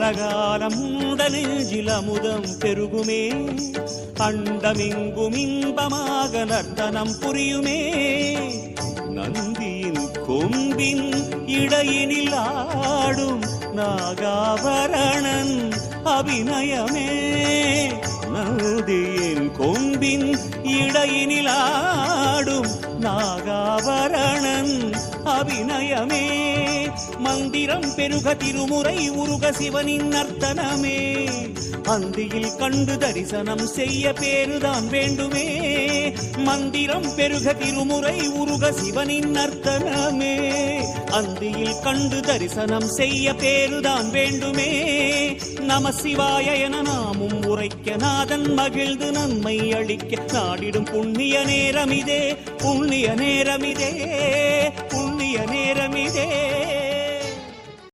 காலகாலம் நெஞ்சில் அமுதம் பெருகுமே, அண்டமிங்கும் இன்பமாக நர்த்தனம் புரியுமே. நந்தியின் கொம்பின் இடையினில் ஆடும் நாகாபரணன் அபிநயமே, நந்தியின் கொம்பின் இடையினில் ஆடும் நாகாபரணன் அபிநயமே. மந்திரம் பெருக திருமுறை உருக சிவனின் நர்த்தனமே, அந்தியில் கண்டு தரிசனம் செய்ய பேருதான் வேண்டுமே. மந்திரம் பெருக திருமுறை உருக சிவனின் நர்த்தனமே, அந்தியில் கண்டு தரிசனம் செய்ய பேருதான் வேண்டுமே. நம சிவாய என நாமும் உரைக்க நாதன் மகிழ்ந்து நன்மை அளிக்க நாடிடும் புண்ணிய நேரமிதே, புண்ணிய நேரமிதே, புண்ணிய நேரமிதே.